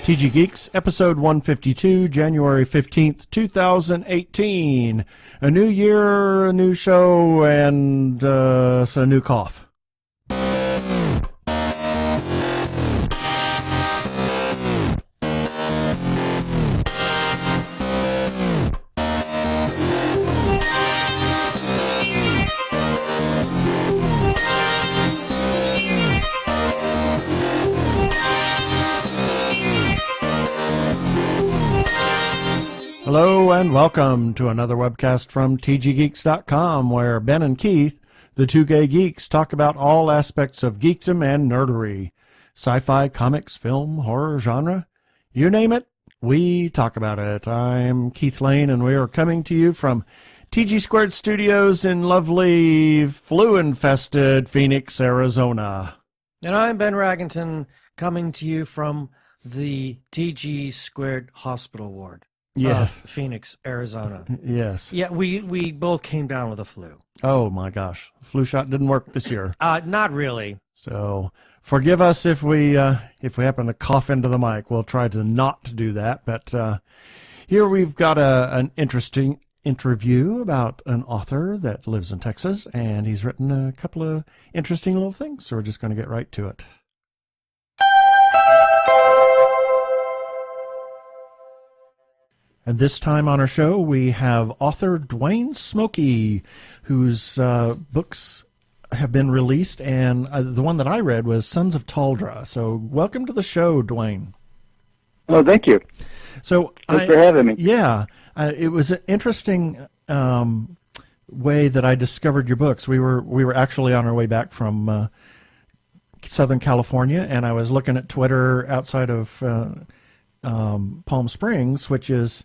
TG Geeks, episode 152, January 15th, 2018. A new year, a new show, and a new cough. Hello and welcome to another webcast from tggeeks.com, where Ben and Keith, the Two Gay Geeks, talk about all aspects of geekdom and nerdery. Sci-fi, comics, film, horror, genre, you name it, we talk about it. I'm Keith Lane, and we are coming to you from TG Squared Studios in lovely, flu-infested Phoenix, Arizona. And I'm Ben Raggington, coming to you from the TG Squared Hospital Ward. Yeah, Phoenix, Arizona. Yes. Yeah, we both came down with a flu. Oh my gosh, flu shot didn't work this year. Not really. So forgive us if we happen to cough into the mic. We'll try to not do that. But here we've got an interesting interview about an author that lives in Texas, and he's written a couple of interesting little things. So we're just going to get right to it. And this time on our show, we have author Duane Simolke, whose books have been released, and the one that I read was Sons of Taldra. So welcome to the show, Duane. Oh, thank you. So Thanks for having me. Yeah, it was an interesting way that I discovered your books. We were actually on our way back from Southern California, and I was looking at Twitter outside of Palm Springs, which is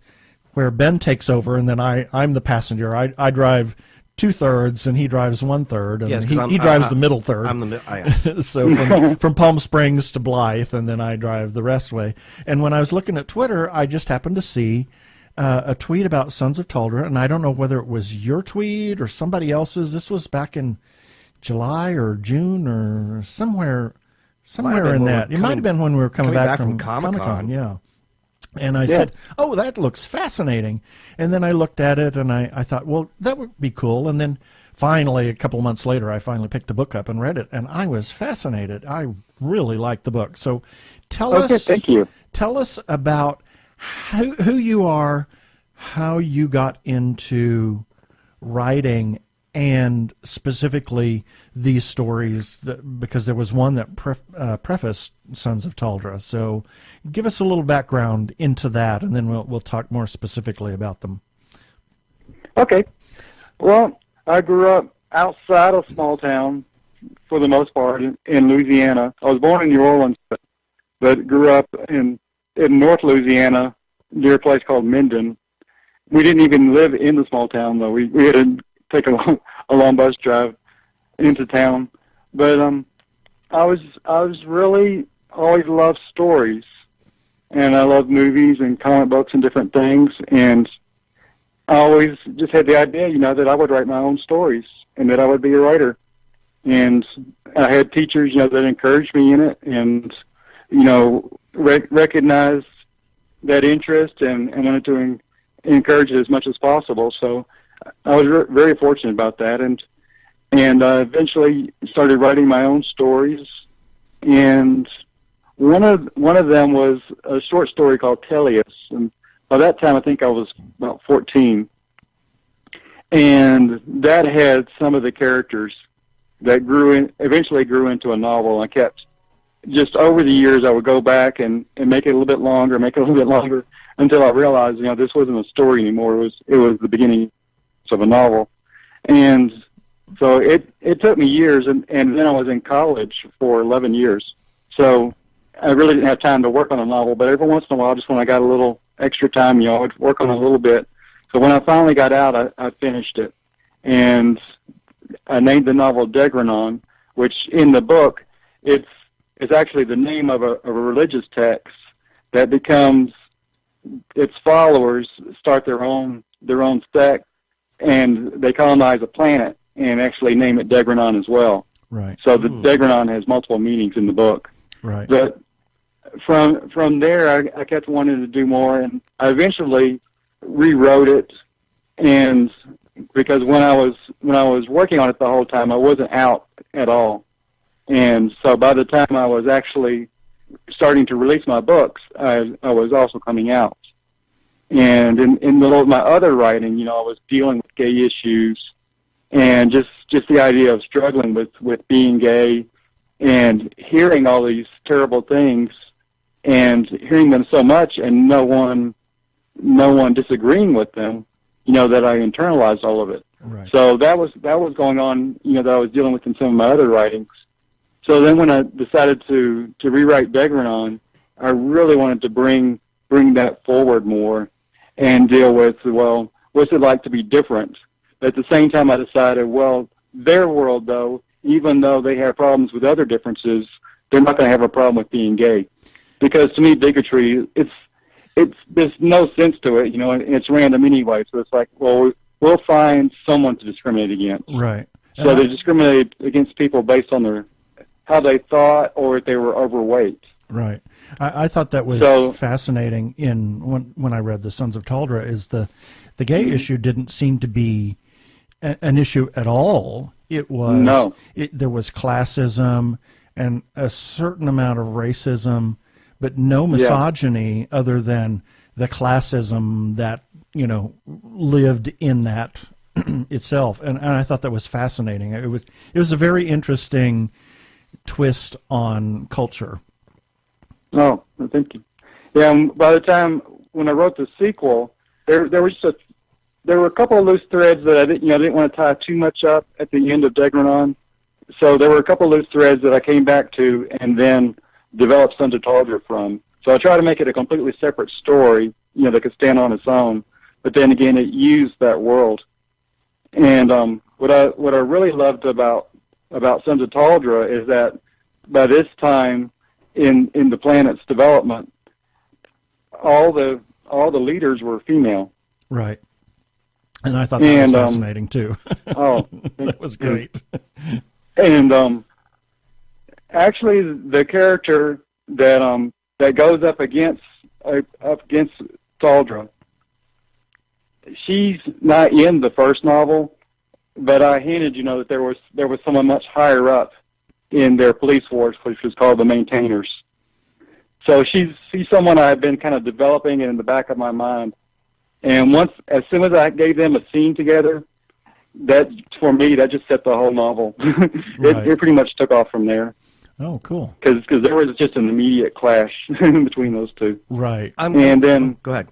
where Ben takes over, and then I'm the passenger. I drive 2/3, and he drives 1/3, and yes, he drives the middle third. I'm the middle. So from Palm Springs to Blythe, and then I drive the rest way. And when I was looking at Twitter, I just happened to see a tweet about Sons of Taldra, and I don't know whether it was your tweet or somebody else's. This was back in July or June or somewhere in that. It might have been when we were coming back from Comic-Con. Yeah. And I said, oh, that looks fascinating. And then I looked at it, and I thought, well, that would be cool. And then finally, a couple of months later, I finally picked the book up and read it, and I was fascinated. I really liked the book. So thank you. Tell us about who you are, how you got into writing, and specifically these stories, because there was one that prefaced Sons of Taldra. So give us a little background into that, and then we'll talk more specifically about them. Okay. Well, I grew up outside of small town for the most part in Louisiana. I was born in New Orleans, but grew up in North Louisiana near a place called Minden. We didn't even live in the small town, though. We had to take a long bus drive into town. But I was really always loved stories, and I loved movies and comic books and different things, and I always just had the idea, that I would write my own stories and that I would be a writer. And I had teachers, that encouraged me in it, and recognized that interest and wanted to encourage it as much as possible. So I was very fortunate about that, and I eventually started writing my own stories. And one of them was a short story called Teleus, and by that time I think I was about 14. And that had some of the characters that eventually grew into a novel. I kept, just over the years, I would go back and make it a little bit longer, until I realized, this wasn't a story anymore. It was the beginning of a novel. And so it took me years, and then I was in college for 11 years. So I really didn't have time to work on a novel, but every once in a while, just when I got a little extra time, I would work on it a little bit. So when I finally got out, I finished it. And I named the novel Degranon, which in the book, it's actually the name of a religious text that becomes, its followers start their own sect, and they colonize a planet and actually name it Degranon as well. Right. So the Degranon has multiple meanings in the book. Right. But from there, I kept wanting to do more, and I eventually rewrote it. And because when I was working on it the whole time, I wasn't out at all. And so by the time I was actually starting to release my books, I was also coming out. And in the middle of my other writing, I was dealing with gay issues, and just the idea of struggling with being gay and hearing all these terrible things and hearing them so much and no one disagreeing with them, that I internalized all of it. Right. So that was going on, that I was dealing with in some of my other writings. So then when I decided to rewrite Degrenon, I really wanted to bring that forward more and deal with, well, what's it like to be different? But at the same time, I decided, well, their world, though, even though they have problems with other differences, they're not going to have a problem with being gay. Because to me, bigotry, there's no sense to it, and it's random anyway. So it's like, well, we'll find someone to discriminate against. Right. So they discriminate against people based on how they thought or if they were overweight. Right. I thought that was fascinating when I read The Sons of Taldra, is the gay issue didn't seem to be an issue at all. It was there was classism and a certain amount of racism, but no misogyny other than the classism that lived in that itself. And I thought that was fascinating. It was a very interesting twist on culture. Oh, thank you. Yeah, by the time when I wrote the sequel, there were a couple of loose threads that I didn't want to tie too much up at the end of Degrenon. So there were a couple of loose threads that I came back to and then developed Sons of Taldra from. So I tried to make it a completely separate story, that could stand on its own. But then again, it used that world. And what I really loved about Sons of Taldra is that by this time in the planet's development, all the leaders were female. Right. And I thought that was fascinating too. Oh, that was great. And actually, the character that goes up against Taldra, she's not in the first novel, but I hinted, that there was someone much higher up in their police force, which was called the Maintainers. So she's someone I've been kind of developing in the back of my mind. And as soon as I gave them a scene together, that for me that just set the whole novel. It pretty much took off from there. Oh, cool. Because there was just an immediate clash between those two. Right. Go ahead.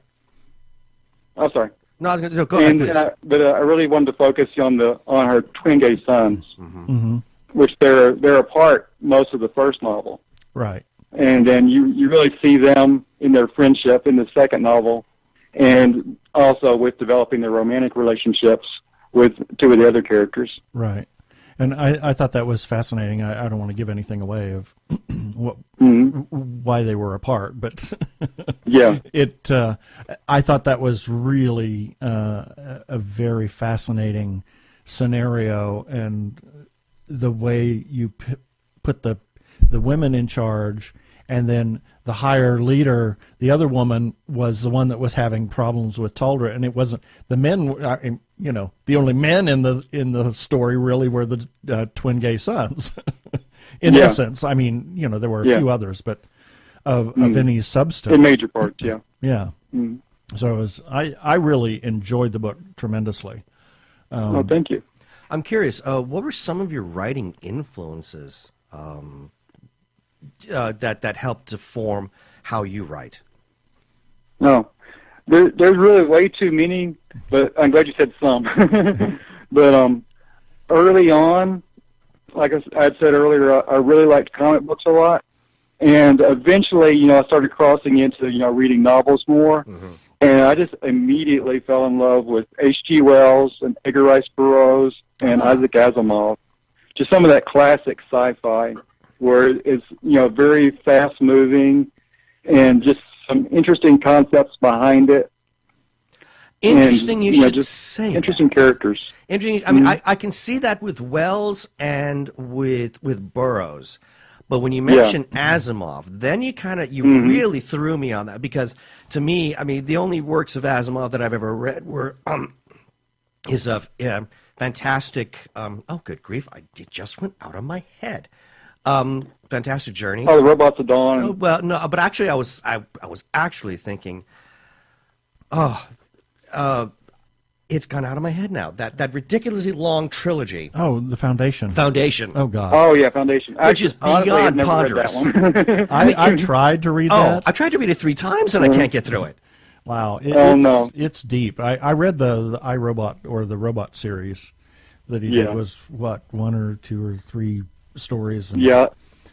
Oh, sorry. No, I was going to go ahead, please. But I really wanted to focus on her twin gay sons, Mm-hmm. which they're apart most of the first novel. Right. And then you really see them in their friendship in the second novel, and also with developing their romantic relationships with two of the other characters. Right. And I thought that was fascinating. I don't want to give anything away of why they were apart, but yeah, I thought that was really a very fascinating scenario, and the way you put the women in charge, and then the higher leader, the other woman, was the one that was having problems with Taldra, and it wasn't the men. The only men in the story really were the twin gay sons. In essence, I mean, there were a few others, but of any substance. In major parts, yeah. Yeah. Mm. So I really enjoyed the book tremendously. Thank you. I'm curious, what were some of your writing influences that helped to form how you write? No, there's really way too many, but I'm glad you said some. But early on, like I said earlier, I really liked comic books a lot, and eventually, I started crossing into reading novels more, and I just immediately fell in love with H.G. Wells and Edgar Rice Burroughs and Isaac Asimov, just some of that classic sci-fi, where it's very fast-moving and just some interesting concepts behind it. Interesting, and, you should say interesting that. Characters. Interesting. I mean, I can see that with Wells and with Burroughs, But when you mention Asimov, then you really threw me on that, because to me, I mean, the only works of Asimov that I've ever read were his fantastic. Oh, good grief! It just went out of my head. Fantastic Journey. Oh, the Robots of Dawn. Oh, well, no, but actually, I was actually thinking, it's gone out of my head now. That ridiculously long trilogy. Oh, the Foundation. Foundation. Oh, God. Oh, yeah, Foundation. Which is beyond ponderous. I tried to read that. I tried to read it 3 times and I can't get through it. Wow. No. It's deep. I read the iRobot, or the Robot series that he did. Was, what, 1 or 2 or 3 stories? Yeah.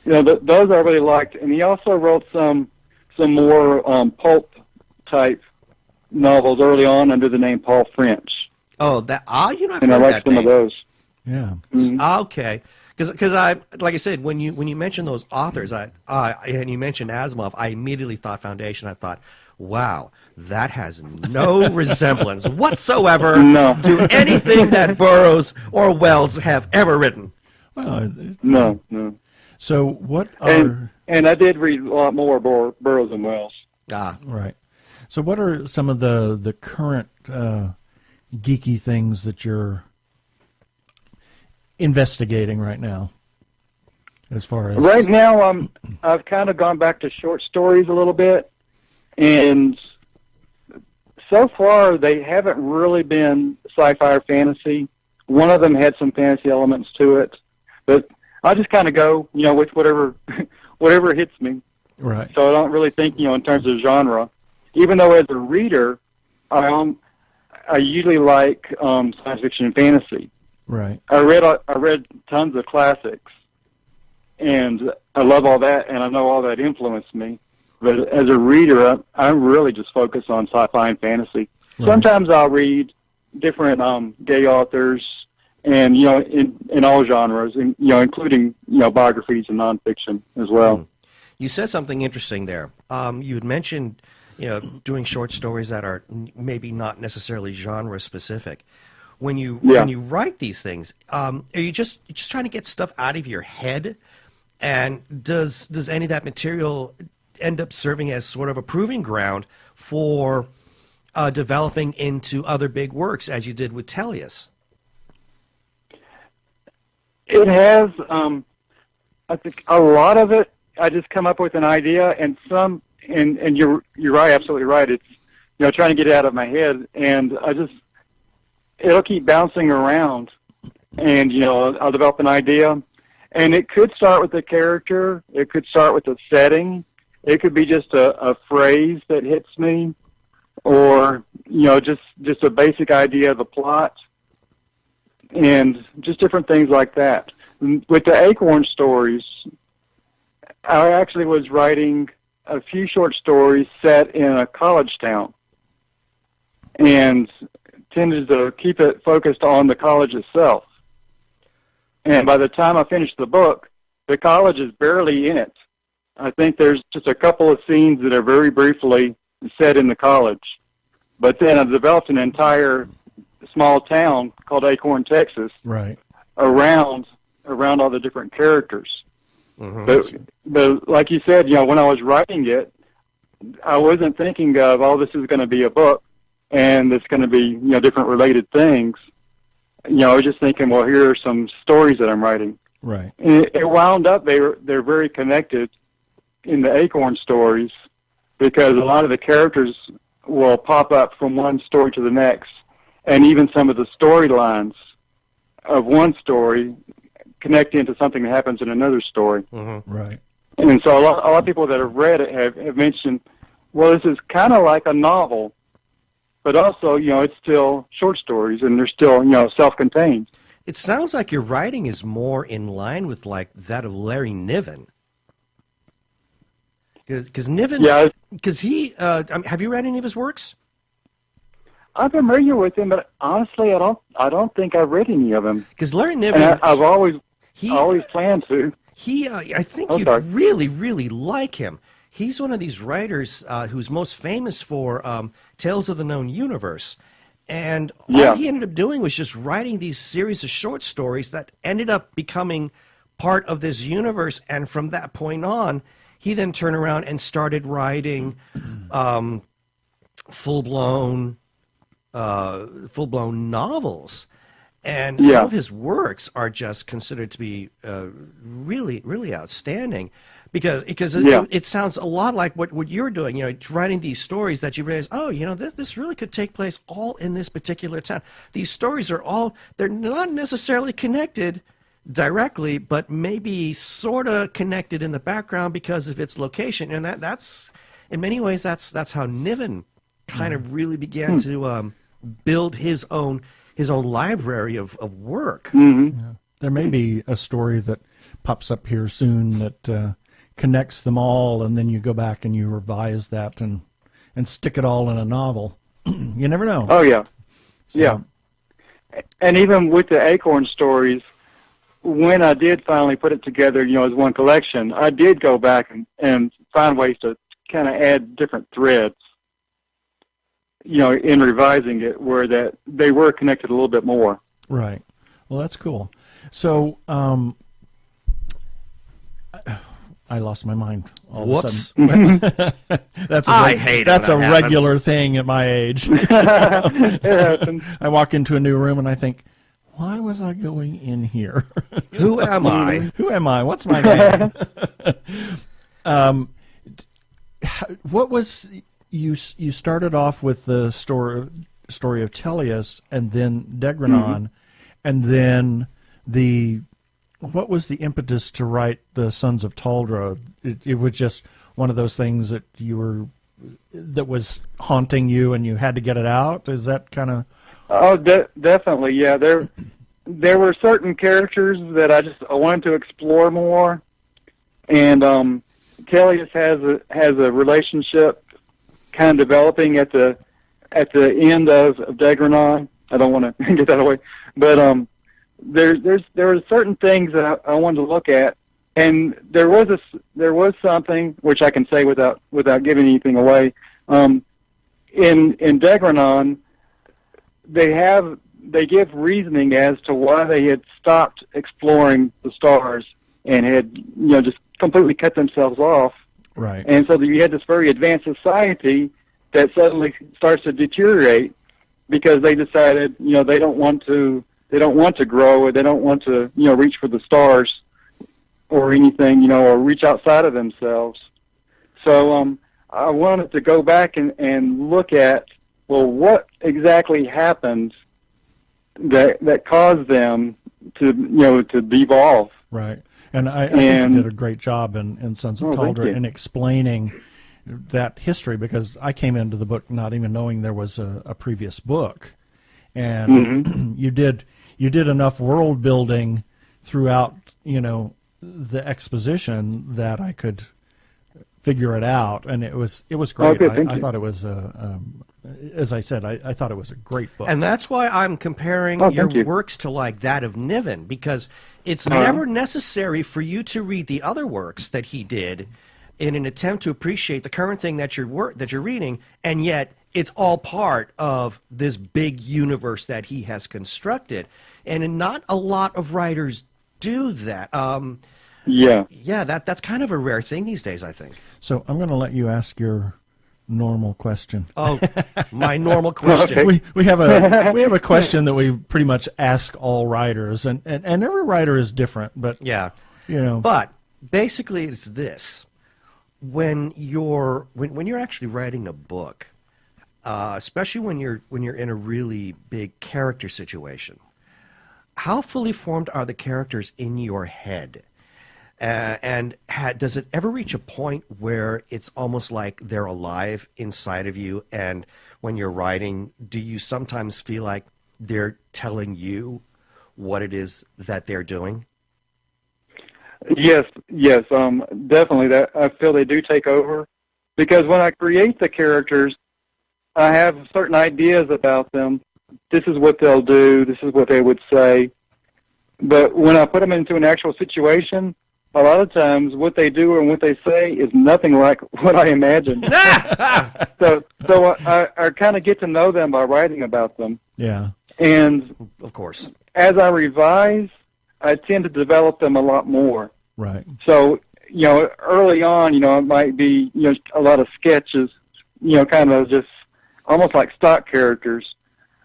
Those I really liked. And he also wrote some more pulp-type novels early on under the name Paul French. Oh, that I've and heard I like that some name. of those. Yeah. Okay, because like I said, when you mentioned those authors, and you mentioned Asimov, I immediately thought Foundation. I thought, wow, that has no resemblance whatsoever to anything that Burroughs or Wells have ever written. Well, No. so what are... And I did read a lot more Burroughs and Wells. Right. So what are some of the current geeky things that you're investigating right now? As far as right now, I've kind of gone back to short stories a little bit, and so far they haven't really been sci-fi or fantasy. One of them had some fantasy elements to it, but I just kind of go, with whatever hits me. Right. So I don't really think, in terms of genre. Even though as a reader, I usually like science fiction and fantasy. Right. I read tons of classics, and I love all that, and I know all that influenced me. But as a reader, I really just focus on sci-fi and fantasy. Right. Sometimes I'll read different gay authors, and in all genres, and including biographies and nonfiction as well. You said something interesting there. You had mentioned doing short stories that are maybe not necessarily genre specific. When you write these things, are you just trying to get stuff out of your head? And does any of that material end up serving as sort of a proving ground for developing into other big works, as you did with Tellius? It has. I think a lot of it, I just come up with an idea, and some. And you're right, absolutely right. It's trying to get it out of my head, and it'll keep bouncing around, and I'll develop an idea, and it could start with a character, it could start with a setting, it could be just a phrase that hits me, or just a basic idea of the plot, and just different things like that. With the Acorn stories, I actually was writing a few short stories set in a college town, and tended to keep it focused on the college itself. And by the time I finished the book, the college is barely in it. I think there's just a couple of scenes that are very briefly set in the college. But then I've developed an entire small town called Acorn, Texas, right, around all the different characters. Mm-hmm. But like you said, when I was writing it, I wasn't thinking of, this is going to be a book, and it's going to be, different related things. I was just thinking, well, here are some stories that I'm writing. Right. And it wound up, they're very connected in the Acorn stories, because a lot of the characters will pop up from one story to the next, and even some of the storylines of one story connect into something that happens in another story. Mm-hmm. Right. And so a lot of people that have read it have mentioned, well, this is kind of like a novel, but also, it's still short stories, and they're still, self-contained. It sounds like your writing is more in line with like that of Larry Niven. Because Niven, because he, have you read any of his works? I'm familiar with him, but honestly, I don't think I've read any of them. Because Larry Niven, and I've always planned to. I think you'd really, really like him. He's one of these writers who's most famous for Tales of the Known Universe. And all he ended up doing was just writing these series of short stories that ended up becoming part of this universe. And from that point on, he then turned around and started writing full-blown novels. And some of his works are just considered to be really, really outstanding, because it sounds a lot like what you're doing. You know, writing these stories that you realize, oh, you know, this really could take place all in this particular town. These stories are they're not necessarily connected directly, but maybe sort of connected in the background because of its location. And that's in many ways that's how Niven kind of really began to build his own library of work. Mm-hmm. Yeah. There may be a story that pops up here soon that connects them all, and then you go back and you revise that and stick it all in a novel. You never know. Oh, yeah. So, yeah. And even with the Acorn stories, when I did finally put it together, you know, as one collection, I did go back and find ways to kind of add different threads, you know, in revising it, where that they were connected a little bit more. Right. Well, that's cool. So, I lost my mind all Whoops. of a sudden. I hate it That's when a that regular happens. thing at my age. It happens. I walk into a new room and I think, why was I going in here? Who am I? Who am I? What's my name? What was you started off with the story of Teleus, and then Degranon, and then what was the impetus to write the Sons of Taldra? It was just one of those things that that was haunting you, and you had to get it out. Is that kind of? Oh, definitely, yeah. There were certain characters that I wanted to explore more, and Teleus has a relationship kind of developing at the end of Degranon. I don't want to get that away, but there were certain things that I wanted to look at, and there was something which I can say without giving anything away. In Degranon, they give reasoning as to why they had stopped exploring the stars and had, you know, just completely cut themselves off. Right. And so you had this very advanced society that suddenly starts to deteriorate because they decided, you know, they don't want to grow, or they don't want to, you know, reach for the stars or anything, you know, or reach outside of themselves. So I wanted to go back and look at, well, what exactly happened that caused them to, you know, to devolve. Right. And I think you did a great job in Sons of Taldra in explaining that history, because I came into the book not even knowing there was a previous book, and you did enough world building throughout, you know, the exposition that I could figure it out, and it was great. I thought it was as I said, I thought it was a great book. And that's why I'm comparing your works to like that of Niven, because it's never necessary for you to read the other works that he did in an attempt to appreciate the current thing that you're reading, and yet it's all part of this big universe that he has constructed. And not a lot of writers do that. Yeah, that's kind of a rare thing these days, I think. So I'm going to let you ask your normal question. Oh, my normal question. Okay. We have a question that we pretty much ask all writers, and every writer is different, but yeah, you know. But basically, it's this: when you're actually writing a book, especially when you're in a really big character situation, how fully formed are the characters in your head? Does it ever reach a point where it's almost like they're alive inside of you? And when you're writing, do you sometimes feel like they're telling you what it is that they're doing? Yes, definitely. That I feel they do take over, because when I create the characters, I have certain ideas about them. This is what they'll do. This is what they would say. But when I put them into an actual situation, a lot of times what they do and what they say is nothing like what I imagined. so I kind of get to know them by writing about them. Yeah. And of course, as I revise, I tend to develop them a lot more. Right. So, early on, it might be, a lot of sketches, kind of just almost like stock characters.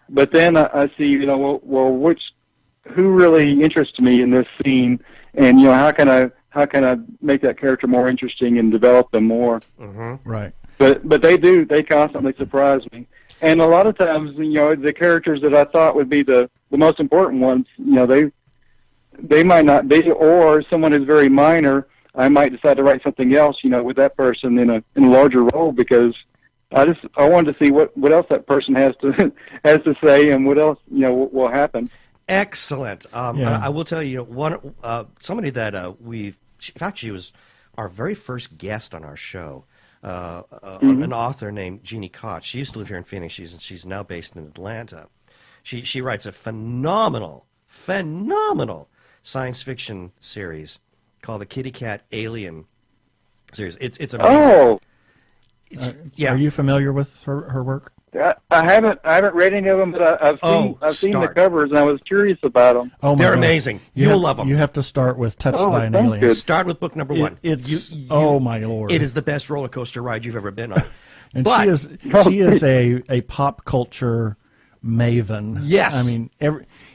But then I see, who really interests me in this scene, and how can I make that character more interesting and develop them more? Mm-hmm. Right. But they constantly surprise me. And a lot of times, the characters that I thought would be the most important ones, they might not be, or someone is very minor. I might decide to write something else, with that person in a larger role, because I wanted to see what else that person has to say, and what else will happen. Excellent. Yeah. I will tell you, somebody that in fact, she was our very first guest on our show. An author named Jeannie Koch. She used to live here in Phoenix. She's now based in Atlanta. She writes a phenomenal science fiction series called the Kitty Cat Alien series. It's amazing. Oh, yeah. Are you familiar with her work? I haven't read any of them, but I've seen the covers, and I was curious about them. Oh, they're God. amazing. You'll love them. You have to start with Touched by an sounds Alien. good. Start with book number one. Oh my Lord! It is the best roller coaster ride you've ever been on. And but, she is a pop culture maven. Yes. I mean,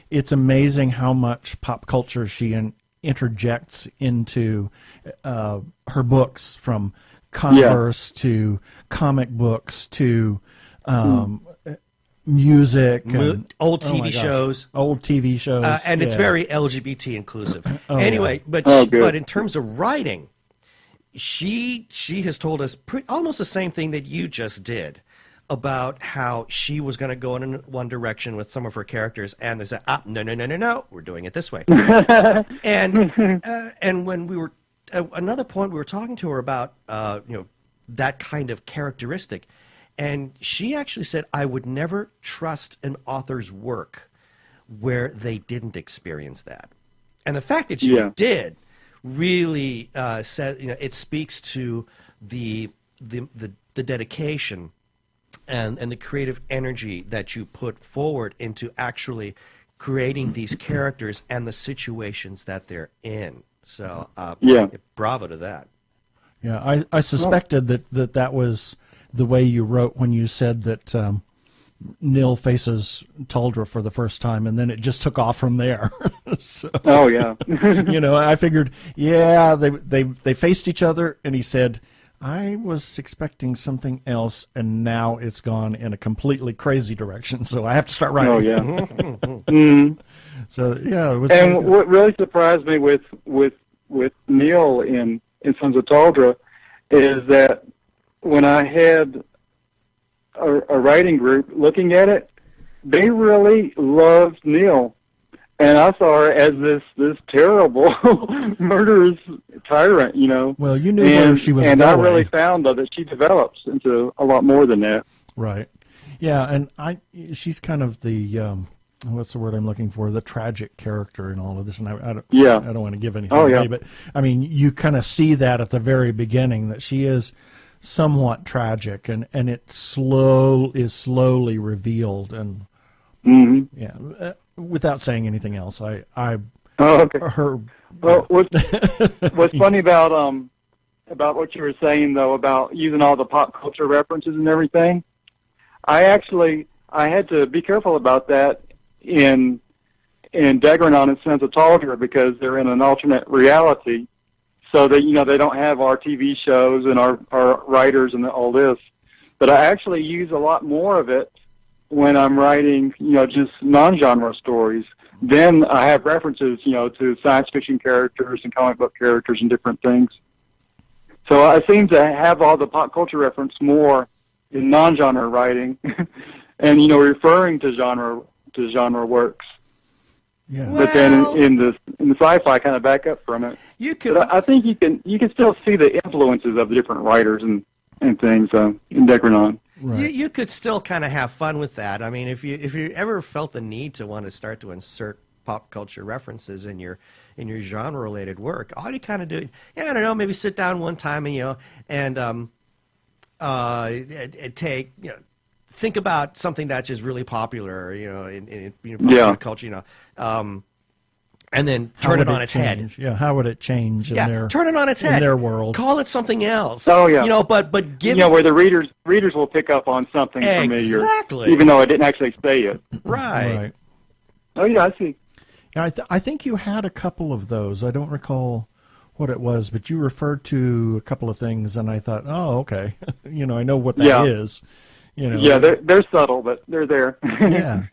it's amazing how much pop culture she interjects into her books, from Converse to comic books to music, and, old TV shows. Old TV shows. And it's very LGBT inclusive. Anyway, yeah. but in terms of writing, she has told us almost the same thing that you just did about how she was going to go in one direction with some of her characters, and they said, no, we're doing it this way. and when we were at another point, we were talking to her about that kind of characteristic, and she actually said, I would never trust an author's work where they didn't experience that. And the fact that you did really said, it speaks to the dedication and the creative energy that you put forward into actually creating these characters and the situations that they're in. So, bravo to that. Yeah, I suspected that was the way you wrote when you said that Neil faces Taldra for the first time, and then it just took off from there. So, oh yeah. I figured, they faced each other, and he said, I was expecting something else, and now it's gone in a completely crazy direction, so I have to start writing. Oh yeah. So yeah, it was. And what really surprised me with Neil in Sons of Taldra is that when I had a writing group looking at it, they really loved Neil, and I saw her as this terrible, murderous tyrant. Well, you knew where she was and going. I really found that she develops into a lot more than that. Right. Yeah, and she's kind of the what's the word I'm looking for? The tragic character in all of this, and I don't want to give anything away, but I mean, you kind of see that at the very beginning, that she is somewhat tragic, and it is slowly revealed, and without saying anything else, her. Well, what's funny about what you were saying though about using all the pop culture references and everything, I had to be careful about that in Degrenon and Sons of Taldra, because they're in an alternate reality, so that they don't have our TV shows and our writers and all this. But I actually use a lot more of it when I'm writing just non-genre stories. Then I have references to science fiction characters and comic book characters and different things. So I seem to have all the pop culture reference more in non-genre writing, and referring to genre works. Yeah. But then in the sci-fi, kind of back up from it. But I think you can still see the influences of the different writers and things in Degrenon. Right. You could still kind of have fun with that. I mean, if you ever felt the need to want to start to insert pop culture references in your genre related work, all you kind of do, I don't know, maybe sit down one time and think about something that's just really popular, in popular culture, and then turn it on its head. Yeah, how would it change in their turn it on its head in their world? Call it something else. Oh yeah. But give where the readers will pick up on something familiar, exactly, even though I didn't actually say it. Right. Oh yeah, I see. Yeah, I think you had a couple of those. I don't recall what it was, but you referred to a couple of things, and I thought, oh, okay, I know what that is. Yeah, they're subtle, but they're there. Yeah.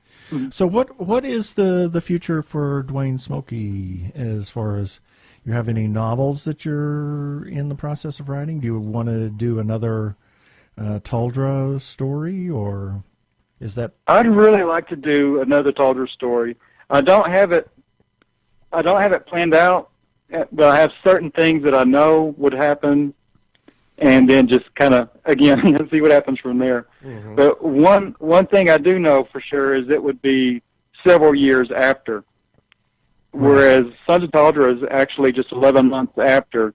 So what is the future for Duane Simolke as far as you have any novels that you're in the process of writing? Do you want to do another Taldra story, or is that? I'd really like to do another Taldra story. I don't have it planned out, but I have certain things that I know would happen, and then just kind of, again, see what happens from there. Mm-hmm. But one thing I do know for sure is it would be several years after, whereas Sons of Taldra is actually just 11 months after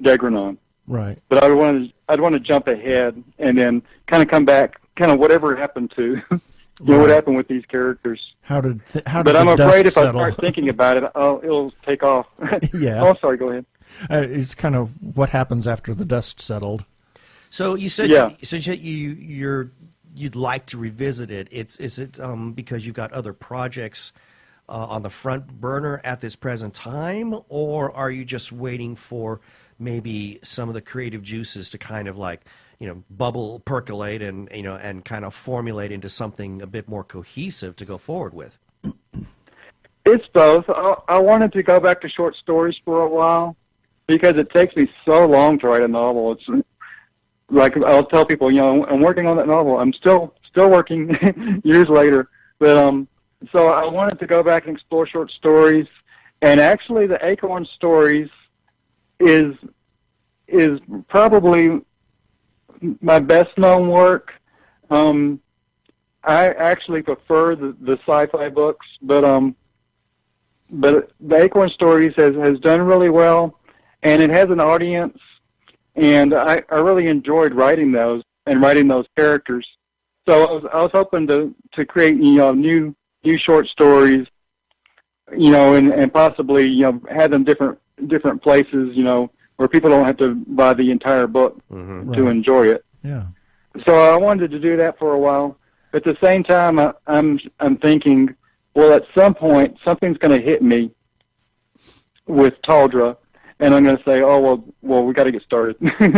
Degranon. Right. But I'd want to jump ahead and then kind of come back, kind of whatever happened to, what happened with these characters. How did But I'm afraid if I start thinking about it, it'll take off. Yeah. Oh, sorry, go ahead. It's kind of what happens after the dust settled. So you said you'd like to revisit it. Is it because you've got other projects on the front burner at this present time, or are you just waiting for maybe some of the creative juices to kind of bubble, percolate, and and kind of formulate into something a bit more cohesive to go forward with? It's both. I wanted to go back to short stories for a while because it takes me so long to write a novel. It's like I'll tell people, I'm working on that novel. I'm still working years later. But so I wanted to go back and explore short stories, and actually the Acorn stories is probably my best known work. I actually prefer the sci-fi books, but the Acorn stories has done really well, and it has an audience, and I really enjoyed writing those and writing those characters. So I was hoping to create new short stories, and possibly have them different places, where people don't have to buy the entire book to enjoy it. Yeah. So I wanted to do that for a while. At the same time, I'm thinking, well, at some point, something's going to hit me with Taldra, and I'm going to say, oh, well, we got to get started.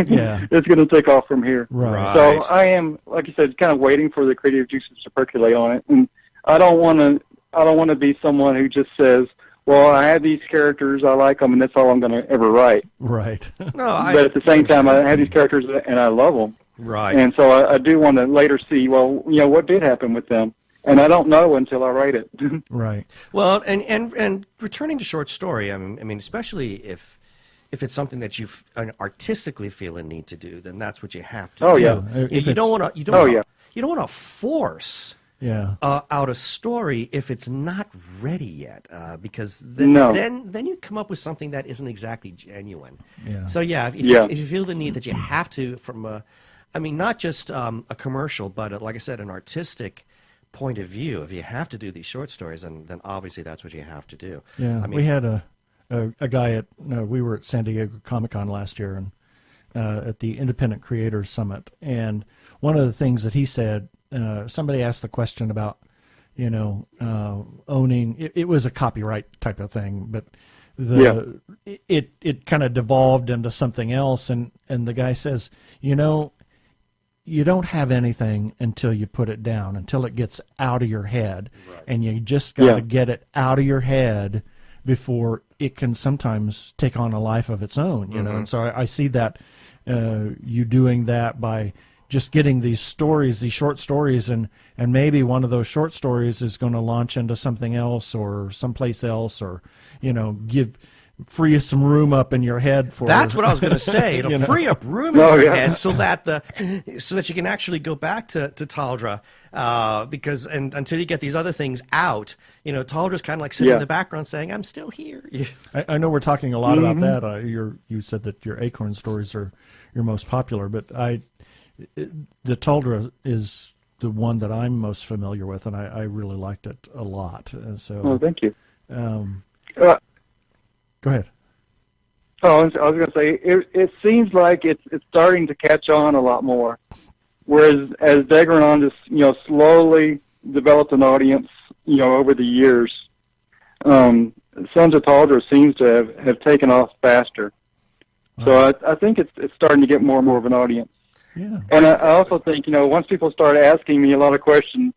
Yeah. It's going to take off from here. Right. So I am, like you said, kind of waiting for the creative juices to percolate on it, and I don't want to be someone who just says, well, I have these characters, I like them, and that's all I'm going to ever write. Right. But at the same time, I have these characters, and I love them. Right. And so I do want to later see, well, what did happen with them? And I don't know until I write it. Right. Well, and returning to short story, I mean, especially if it's something that you artistically feel a need to do, then that's what you have to do. Oh yeah. You don't want to force out a story if it's not ready yet, because then you come up with something that isn't exactly genuine. Yeah. So if you feel the need that you have to, from not just a commercial, but like I said, an artistic point of view, if you have to do these short stories, then obviously that's what you have to do. Yeah. We had a guy we were at San Diego Comic-Con last year, and at the Independent Creators Summit, and one of the things that he said, somebody asked the question about, owning. It was a copyright type of thing, but it kind of devolved into something else, and the guy says, you don't have anything until you put it down, until it gets out of your head, and you just got to get it out of your head before it can sometimes take on a life of its own. And so I see that you doing that by just getting these stories, these short stories, and maybe one of those short stories is going to launch into something else or someplace else, or free some room up in your head for. That's what I was going to say. It'll free up room in your head so that you can actually go back to Taldra, because until you get these other things out, Taldra's kind of like sitting in the background saying, "I'm still here." I know we're talking a lot about that. You said that your Acorn stories are your most popular, but the Taldra is the one that I'm most familiar with, and I really liked it a lot. So, thank you. Go ahead. Oh, I was going to say, it seems like it's starting to catch on a lot more. Whereas as Degrenon just, slowly developed an audience, over the years, Sons of Taldra seems to have taken off faster. So I think it's starting to get more and more of an audience. Yeah. And I also think, once people start asking me a lot of questions,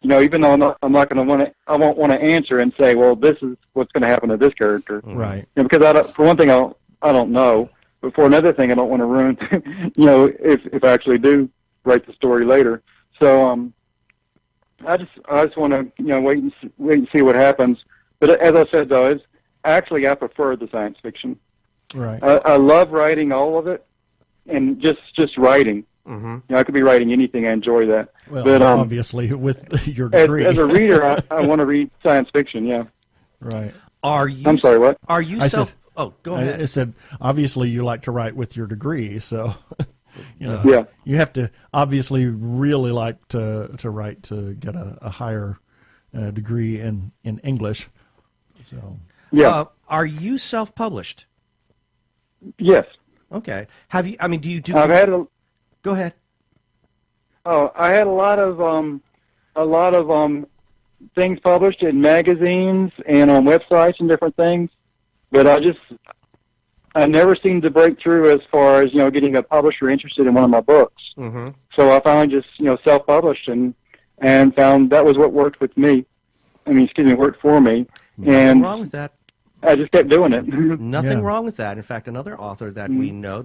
even though I won't want to answer and say, well, this is what's going to happen to this character. Right. Because for one thing, I don't know. But for another thing, I don't want to ruin, if I actually do write the story later. So I just want to, wait and see what happens. But as I said, though, I prefer the science fiction. Right. I love writing all of it, and just writing. Mm-hmm. I could be writing anything. I enjoy that. Well, but obviously, with your degree. As a reader, I want to read science fiction, yeah. Right. I'm sorry, what? Are you Oh, go ahead. I said, obviously, you like to write with your degree, so... Yeah. You have to obviously really like to write to get a higher degree in English. So yeah. Are you self-published? Yes. Okay. Have you? I mean, do you do? I've had a. Go ahead. Oh, I had a lot of things published in magazines and on websites and different things, but I never seemed to break through as far as, getting a publisher interested in one of my books. Mm-hmm. So I finally just, self-published and found that was what worked with me. Worked for me. Nothing wrong with that. I just kept doing it. Nothing Yeah. wrong with that. In fact, another author that we know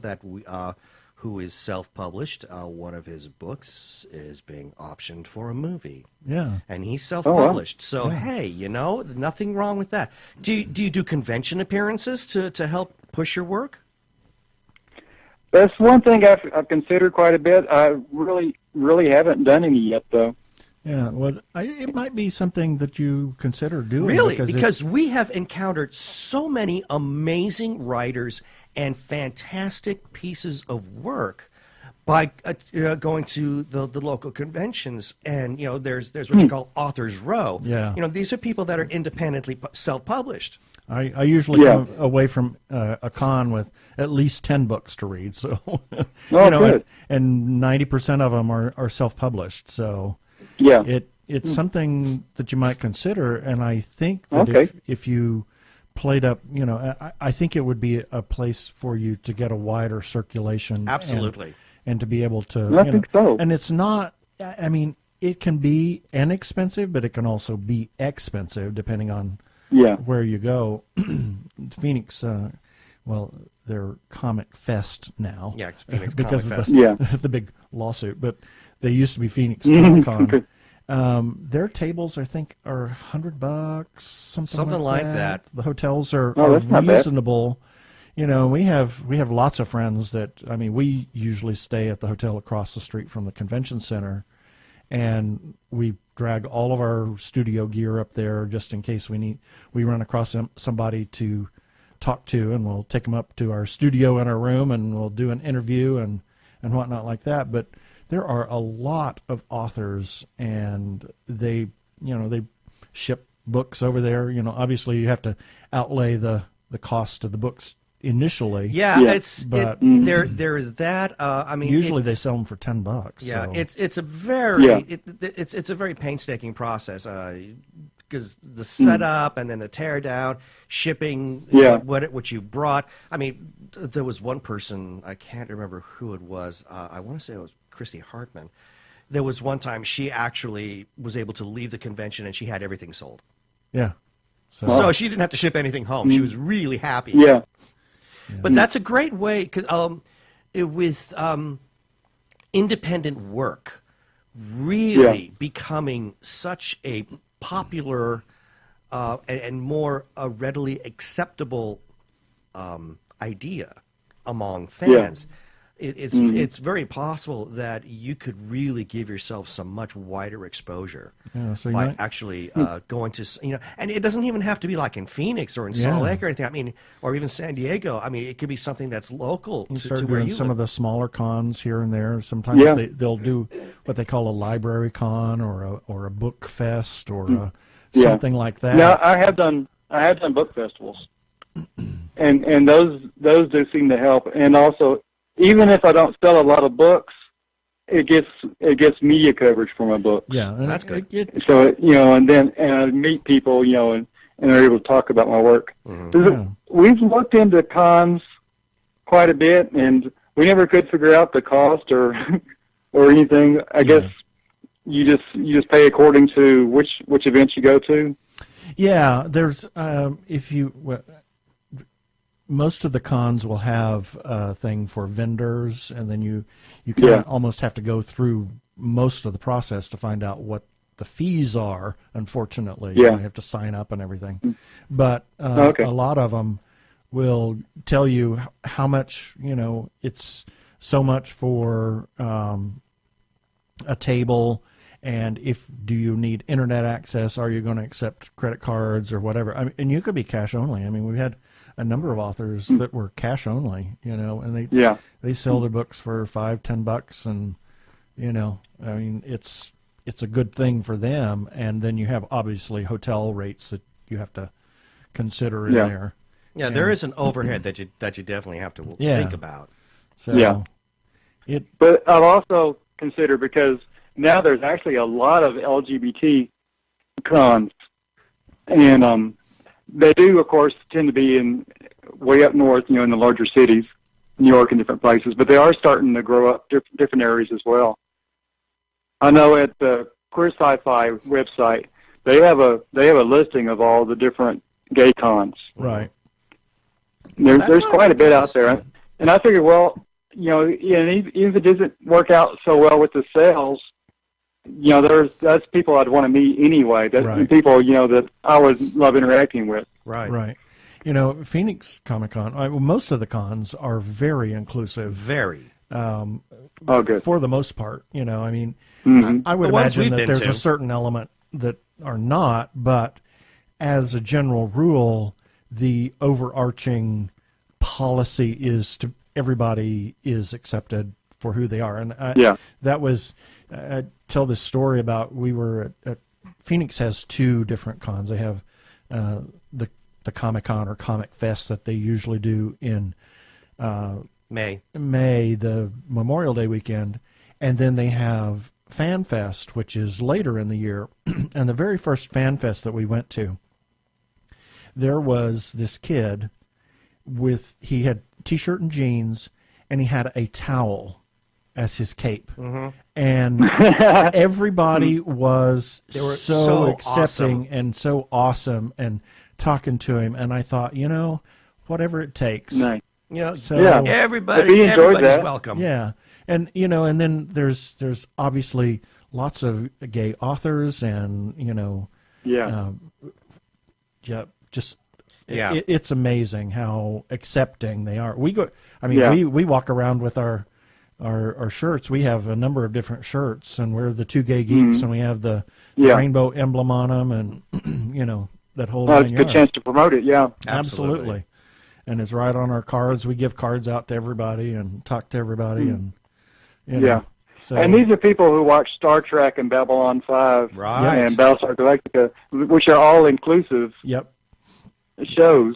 who is self-published, one of his books is being optioned for a movie. yeah. And he's self-published. Oh, wow. So, hey, nothing wrong with that. Do you do convention appearances to help push your work? That's one thing I've considered quite a bit. I really haven't done any yet, though. Yeah, well, it might be something that you consider doing. Really? Because we have encountered so many amazing writers and fantastic pieces of work by going to the local conventions. And, there's what you call Authors Row. Yeah. These are people that are independently self-published. I usually come away from a con with at least 10 books to read. So, Good. and 90% of them are self-published. So, Yeah. it's something that you might consider. And I think that if you played up, I think it would be a place for you to get a wider circulation. Absolutely. And to be able to, I think so. And it's not, it can be inexpensive, but it can also be expensive depending on where you go. Phoenix, they're Comic Fest now. Yeah, it's Phoenix because Comic of Fest. the big lawsuit, but they used to be Phoenix Comic Con. Their tables, I think, are $100, something like that. The hotels are reasonable. We have lots of friends that we usually stay at the hotel across the street from the convention center, and we drag all of our studio gear up there just in case we run across somebody to talk to, and we'll take them up to our studio in our room and we'll do an interview and whatnot like that. But there are a lot of authors, and they ship books over there. Obviously you have to outlay the cost of the books initially. Yeah, there is that. Usually they sell them for $10. Yeah, so. it's a very it's a very painstaking process because the setup and then the tear down, shipping, what you brought. There was one person, I can't remember who it was. I want to say it was Christy Hartman. There was one time she actually was able to leave the convention and she had everything sold. Yeah. So she didn't have to ship anything home. She was really happy. Yeah. But that's a great way, because with independent work really becoming such a popular and more readily acceptable idea among fans, it's very possible that you could really give yourself some much wider exposure by actually going to, and it doesn't even have to be like in Phoenix or in Salt Lake or anything. Or even San Diego. it could be something that's local to where you some live. of the smaller cons here and there. Sometimes they'll do what they call a library con or a book fest or something like that. Yeah, I have done I have done book festivals, and those do seem to help. And also, even if I don't sell a lot of books, it gets media coverage for my books. Yeah, and that's good. So and I meet people, and are able to talk about my work. Mm-hmm. We've looked into cons quite a bit, and we never could figure out the cost or anything. I guess you just pay according to which events you go to. Yeah, there's most of the cons will have a thing for vendors, and then you kind of almost have to go through most of the process to find out what the fees are. Unfortunately, you have to sign up and everything. But a lot of them will tell you how much, it's so much for a table, and do you need internet access? Are you going to accept credit cards or whatever? And you could be cash only. I mean, we've had a number of authors that were cash only, and they sell their books for $5-10, and I mean, it's a good thing for them. And then you have obviously hotel rates that you have to consider in there. Yeah, there is an overhead that you definitely have to think about. So but I've also considered, because now there's actually a lot of LGBT cons, and they do, of course, tend to be way up north, in the larger cities, New York and different places, but they are starting to grow up different areas as well. I know at the Queer Sci-Fi website, they have a listing of all the different gay cons. Right. There's quite a bit out there, and I figured, well, even if it doesn't work out so well with the sales, that's people I'd want to meet anyway. That's people, that I would love interacting with. Right. Phoenix Comic Con, most of the cons are very inclusive. Very. Good. For the most part, I mean, Mm-hmm. I would The ones imagine we've that been there's a to. certain element that are not, but as a general rule, the overarching policy is to everybody is accepted for who they are. And that was, I tell this story about, we were at Phoenix has two different cons. They have the Comic-Con or Comic Fest that they usually do in May, the Memorial Day weekend, and then they have Fan Fest, which is later in the year. And the very first Fan Fest that we went to, there was this kid he had t-shirt and jeans, and he had a towel as his cape. Mm-hmm. And everybody was so accepting awesome. and so awesome and talking to him. And I thought, whatever it takes. Nice. Everybody's welcome. Yeah. And, and then there's obviously lots of gay authors and, it's amazing how accepting they are. We walk around with our shirts. We have a number of different shirts, and we're the Two Gay Geeks, and we have the rainbow emblem on them, and that whole it's a good chance to promote it. Yeah, absolutely. And it's right on our cards. We give cards out to everybody and talk to everybody, and So, and these are people who watch Star Trek and Babylon 5 and Battlestar Galactica, which are all inclusive. Yep. Shows.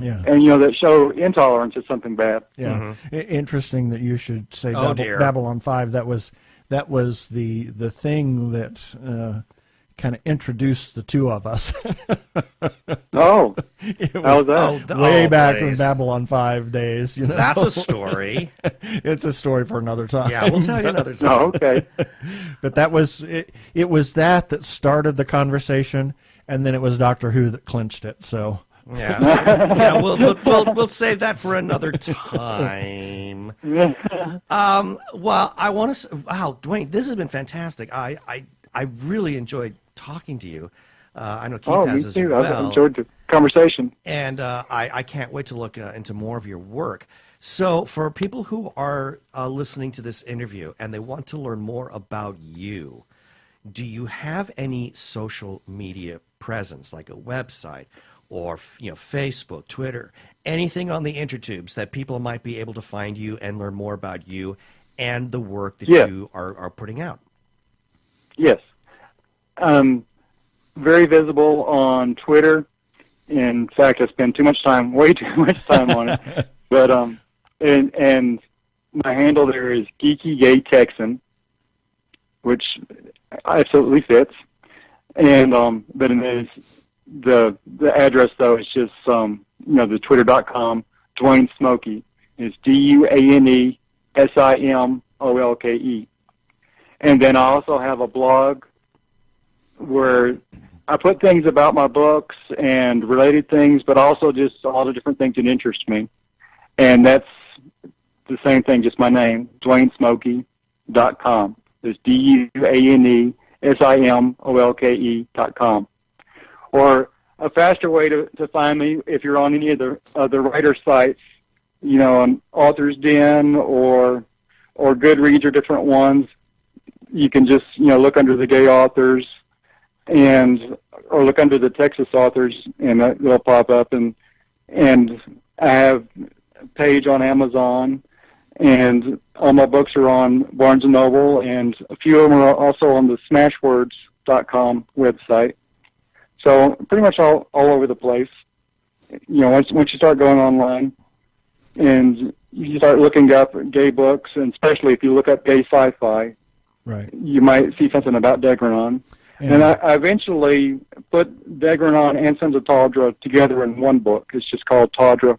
Yeah. And, that show intolerance is something bad. Yeah. Mm-hmm. Interesting that you should say Babylon 5. That was the thing that kind of introduced the two of us. Oh. It was, how was that? Way back in Babylon 5 days. That's a story. It's a story for another time. Yeah, we'll tell you another time. Oh, okay. But that was it was that started the conversation, and then it was Doctor Who that clinched it. So yeah, we'll save that for another time. Well, I want to. Wow, Duane, this has been fantastic. I really enjoyed talking to you. I know Keith has as well. I enjoyed the conversation, and I can't wait to look into more of your work. So, for people who are listening to this interview and they want to learn more about you, do you have any social media presence, like a website or Facebook, Twitter, anything on the intertubes that people might be able to find you and learn more about you and the work that you are putting out? Yes. Very visible on Twitter In fact, I spend way too much time on it. But and my handle there is Geeky Gay Texan, which absolutely fits. And but it is the address though is just the twitter.com Duane Simolke. It's DuaneSimolke. And then I also have a blog where I put things about my books and related things, but also just a lot of different things that interest me. And that's the same thing, just my name, DuaneSimolke.com. It's DuaneSimolke.com. Or a faster way to find me, if you're on any of the writer sites, on Author's Den or Goodreads or different ones, you can just, look under the gay authors or look under the Texas authors, and they'll pop up. And I have a page on Amazon, and all my books are on Barnes & Noble, and a few of them are also on the smashwords.com website. So pretty much all over the place. Once you start going online and you start looking up gay books, and especially if you look up gay sci-fi, right, you might see something about Degranon. And I eventually put Degranon and Sons of Taldra together in one book. It's just called Taldra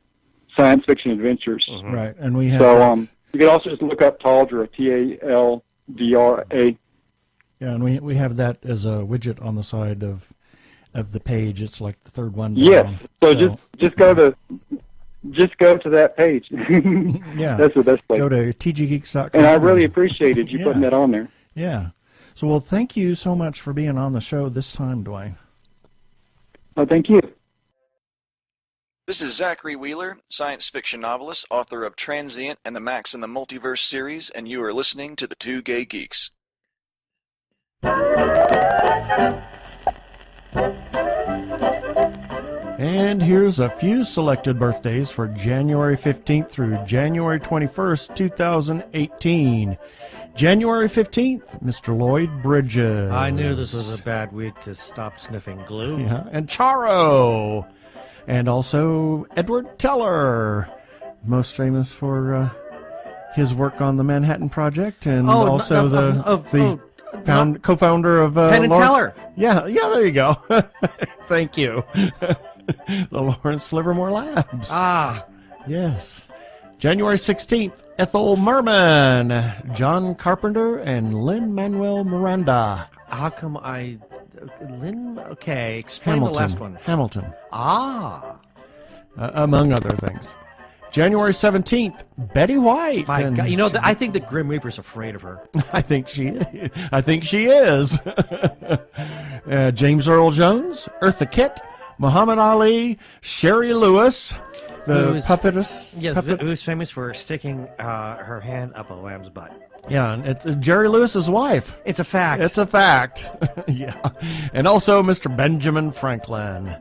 Science Fiction Adventures. Mm-hmm. Right, and we have you can also just look up Taldra, Taldra. Yeah, and we have that as a widget on the side of the page. It's like the third one down. Yes, so just go to that page. Yeah, that's the best place. Go to tggeeks.com. And I really appreciated you putting that on there. Yeah. So, well, thank you so much for being on the show this time, Duane. Oh, thank you. This is Zachary Wheeler, science fiction novelist, author of Transient and the Max in the Multiverse series, and you are listening to the Two Gay Geeks. And here's a few selected birthdays for January 15th through January 21st, 2018. January 15th, Mr. Lloyd Bridges. I knew this was a bad week to stop sniffing glue. Yeah, and Charo. And also Edward Teller, most famous for his work on the Manhattan Project, and co-founder of Penn and Teller. Yeah, there you go. Thank you. The Lawrence Livermore Labs. Yes. January 16th, Ethel Merman, John Carpenter, and Lin-Manuel Miranda. How come Lynn? Okay, explain the last one. Hamilton. Among other things. January 17th, Betty White. My God, I think the Grim Reaper's afraid of her. I think she is. James Earl Jones, Eartha Kitt, Muhammad Ali, Sherry Lewis, the puppetess. Yeah, who's famous for sticking her hand up a lamb's butt. Yeah, and it's Jerry Lewis's wife. It's a fact. It's a fact. Yeah. And also Mr. Benjamin Franklin.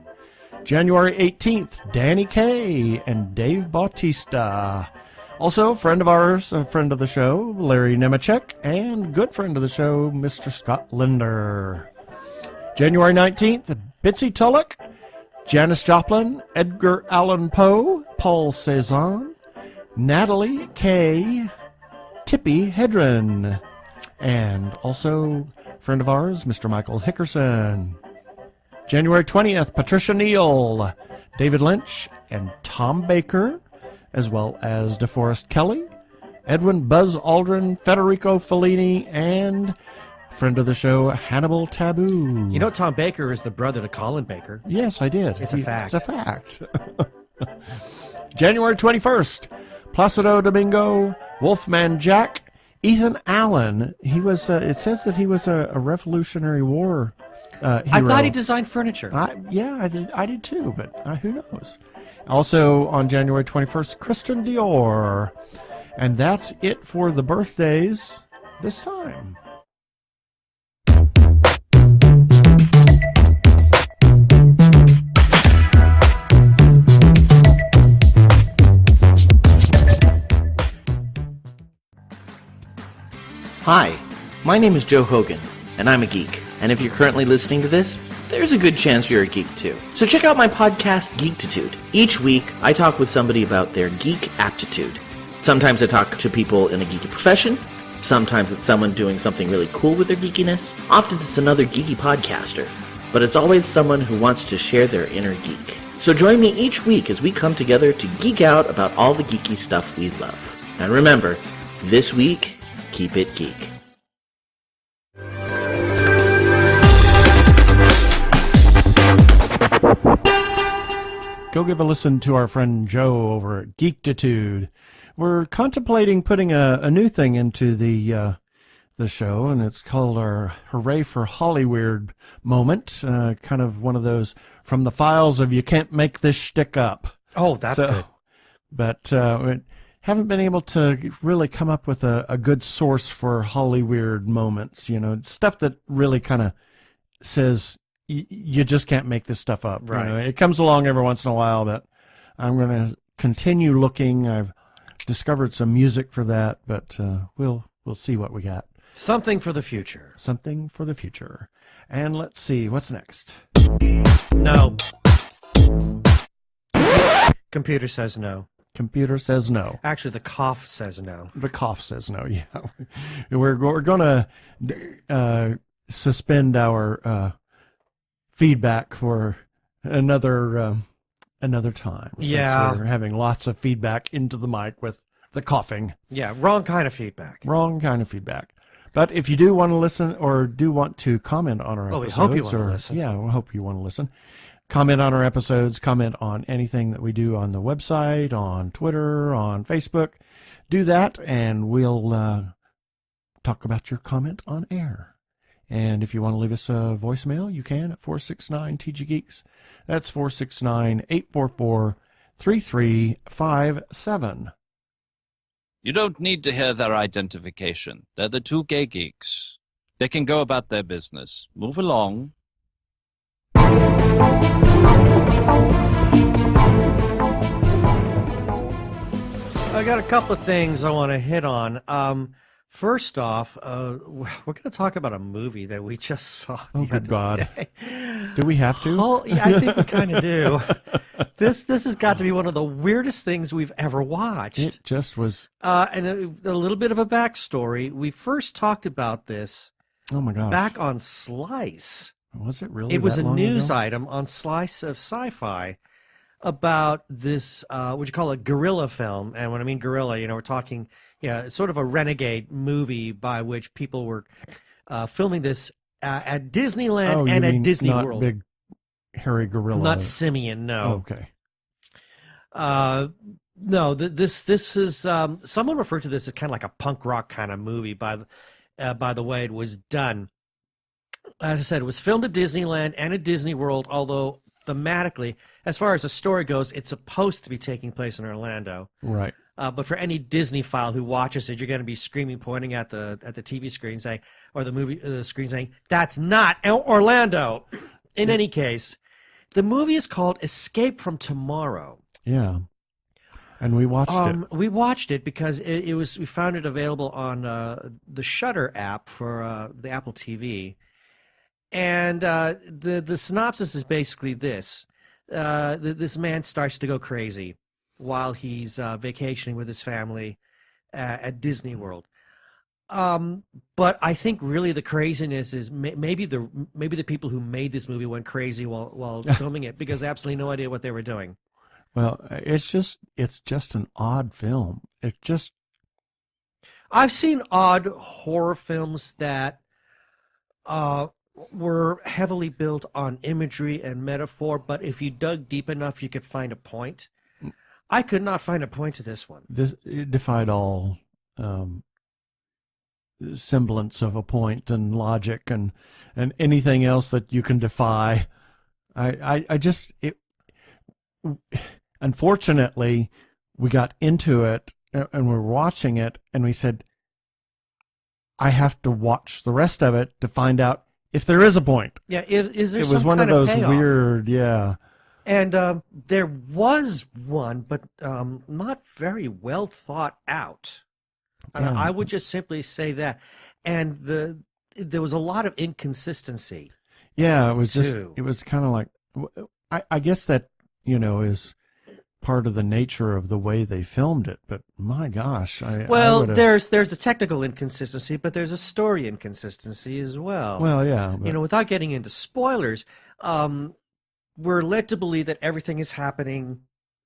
January 18th, Danny Kaye and Dave Bautista. Also, a friend of ours, a friend of the show, Larry Nemechek, and good friend of the show, Mr. Scott Linder. January 19th, Bitsy Tulloch, Janis Joplin, Edgar Allan Poe, Paul Cézanne, Natalie Kaye, Tippi Hedren, and also a friend of ours, Mr. Michael Hickerson. January 20th, Patricia Neal, David Lynch, and Tom Baker, as well as DeForest Kelley, Edwin Buzz Aldrin, Federico Fellini, and friend of the show, Hannibal Taboo. You know Tom Baker is the brother to Colin Baker. Yes, I did. It's a fact. It's a fact. January 21st, Placido Domingo, Wolfman Jack, Ethan Allen. He was. It says that he was a Revolutionary War hero. I thought he designed furniture. I did too, but who knows? Also on January 21st, Christian Dior. And that's it for the birthdays this time. Hi, my name is Joe Hogan, and I'm a geek. And if you're currently listening to this, there's a good chance you're a geek too. So check out my podcast, Geektitude. Each week, I talk with somebody about their geek aptitude. Sometimes I talk to people in a geeky profession. Sometimes it's someone doing something really cool with their geekiness. Often it's another geeky podcaster. But it's always someone who wants to share their inner geek. So join me each week as we come together to geek out about all the geeky stuff we love. And remember, this week, keep it geek. Go give a listen to our friend Joe over at Geektitude. We're contemplating putting a new thing into the show, and it's called our Hooray for Hollyweird moment. Kind of one of those from the files of You Can't Make This Shtick Up. Oh, that's good. But we haven't been able to really come up with a good source for Hollyweird moments. You know, stuff that really kind of says you just can't make this stuff up. Right. You know, it comes along every once in a while, but I'm going to continue looking. I've discovered some music for that, but we'll see what we got. Something for the future. Something for the future. And let's see, what's next? No. Computer says no. Computer says no. Actually, the cough says no. The cough says no, yeah. We're going to suspend our feedback for another time. Yeah. We're having lots of feedback into the mic with the coughing. Yeah, wrong kind of feedback. Wrong kind of feedback. But if you do want to listen or do want to comment on our episodes, we hope you want to listen. Yeah, we hope you want to listen. Comment on our episodes, comment on anything that we do on the website, on Twitter, on Facebook. Do that, and we'll talk about your comment on air. And if you want to leave us a voicemail, you can at 469-TG-GEEKS. That's 469-844-3357. You don't need to hear their identification. They're the Two Gay Geeks. They can go about their business. Move along. I got a couple of things I want to hit on. First off, we're going to talk about a movie that we just saw. Oh, good God. Do we have to? Yeah, I think we kind of do. This has got to be one of the weirdest things we've ever watched. It just was. And a little bit of a backstory. We first talked about this Oh, my gosh. back on Slice. Was it really It was that a long news ago? item on Slice of Sci-Fi about this, what you call a guerrilla film. And when I mean guerrilla, we're talking, sort of a renegade movie by which people were filming this at Disneyland and at Disney not World. Big hairy gorilla. Not Simeon, no. Okay. No, this is someone referred to this as kind of like a punk rock kind of movie by the way it was done. As I said, it was filmed at Disneyland and at Disney World, although thematically, as far as the story goes, it's supposed to be taking place in Orlando. Right. But for any Disney file who watches it, you're going to be screaming, pointing at the TV screen, saying, or the screen saying, "That's not Orlando." In any case, the movie is called Escape from Tomorrow. Yeah. And we watched it. We watched it because we found it available on the Shudder app for the Apple TV. And the synopsis is basically this. This man starts to go crazy while he's vacationing with his family at Disney World. But I think really the craziness is maybe the people who made this movie went crazy while filming it because they have absolutely no idea what they were doing. Well, it's just an odd film. I've seen odd horror films that were heavily built on imagery and metaphor, but if you dug deep enough, you could find a point. I could not find a point to this one. It defied all semblance of a point and logic and anything else that you can defy. Unfortunately, we got into it and we're watching it and we said, I have to watch the rest of it to find out if there is a point. Yeah, is there it some was one kind of those payoff? weird, yeah. And there was one, but not very well thought out. Yeah. I would just simply say that. And there was a lot of inconsistency. Yeah, it was just, too. it was kind of like, I guess that, is part of the nature of the way they filmed it, but my gosh. Well, there's a technical inconsistency, but there's a story inconsistency as well. Well, yeah. But, without getting into spoilers, we're led to believe that everything is happening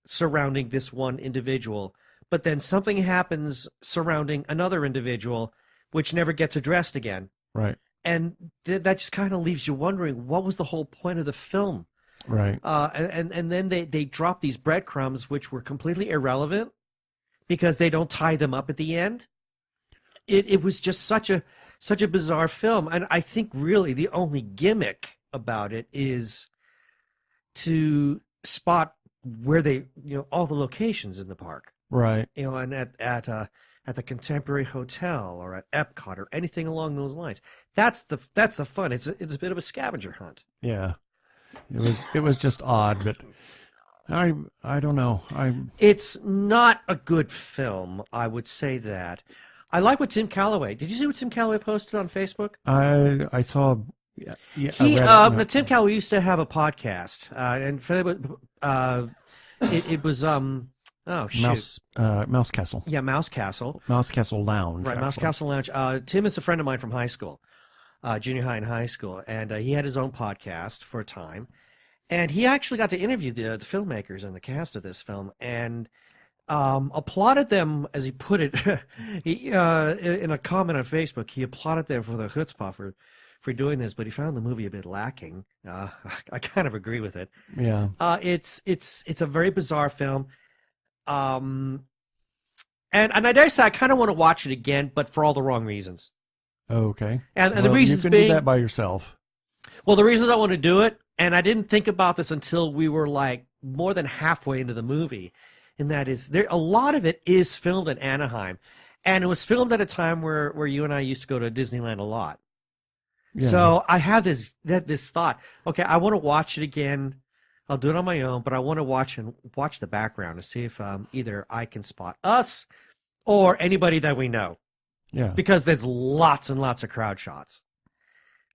surrounding this one individual, but then something happens surrounding another individual, which never gets addressed again. right, And that just kind of leaves you wondering, what was the whole point of the film? right. And then they drop these breadcrumbs, which were completely irrelevant because they don't tie them up at the end. It was just such a bizarre film. And I think really the only gimmick about it is to spot where they, all the locations in the park. Right. And at the Contemporary Hotel or at Epcot or anything along those lines. That's the fun. It's a bit of a scavenger hunt. Yeah. It was just odd, but I don't know. It's not a good film, I would say that. I like what Tim Calloway. Did you see what Tim Calloway posted on Facebook? I saw. Yeah, Tim Calloway used to have a podcast, and for it was oh shoot, Mouse Castle. Yeah, Mouse Castle. Mouse Castle Lounge. Right, Mouse actually. Castle Lounge. Tim is a friend of mine from high school, junior high and high school, and he had his own podcast for a time, and he actually got to interview the filmmakers and the cast of this film, and applauded them, as he put it, in a comment on Facebook. He applauded them for the chutzpah for doing this, but he found the movie a bit lacking. I kind of agree with it. Yeah. It's a very bizarre film. And I dare say I kind of want to watch it again, but for all the wrong reasons. Okay. And the reasons you can being, do that by yourself. well, the reasons I want to do it, and I didn't think about this until we were like more than halfway into the movie, and that is a lot of it is filmed in Anaheim, and it was filmed at a time where you and I used to go to Disneyland a lot. Yeah. So I have this thought. Okay, I want to watch it again. I'll do it on my own, but I want to watch the background to see if either I can spot us or anybody that we know. Yeah. Because there's lots and lots of crowd shots.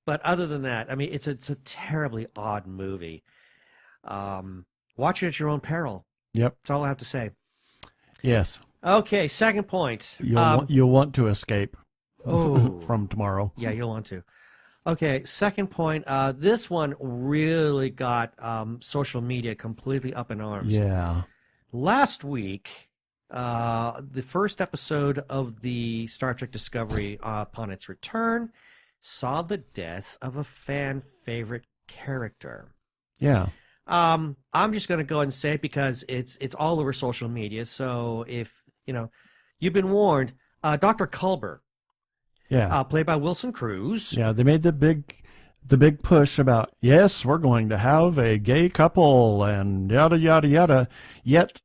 But other than that, I mean, it's a terribly odd movie. Watch it at your own peril. Yep. That's all I have to say. Yes. Okay, second point. You'll want to escape Oh. from tomorrow. Yeah, you'll want to. Okay, second point. This one really got social media completely up in arms. Yeah. Last week, the first episode of the Star Trek Discovery, upon its return, saw the death of a fan favorite character. Yeah. I'm just going to go ahead and say it because it's all over social media. So if you've been warned, Dr. Culber. Yeah. Played by Wilson Cruz. Yeah, they made the big push about, yes, we're going to have a gay couple and yada, yada, yada. Yet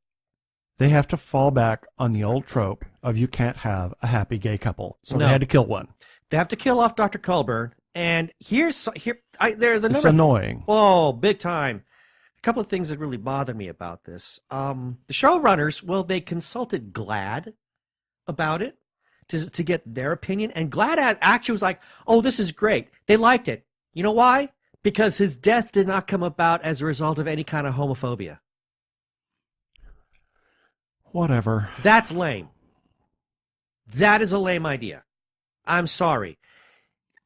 they have to fall back on the old trope of you can't have a happy gay couple. So No. they had to kill one. They have to kill off Dr. Culber. And it's annoying. Oh, big time. A couple of things that really bothered me about this. The showrunners, well, they consulted GLAAD about it to get their opinion. And GLAAD actually was like, oh, this is great. They liked it. You know why? Because his death did not come about as a result of any kind of homophobia. Whatever. That's lame. That is a lame idea. I'm sorry.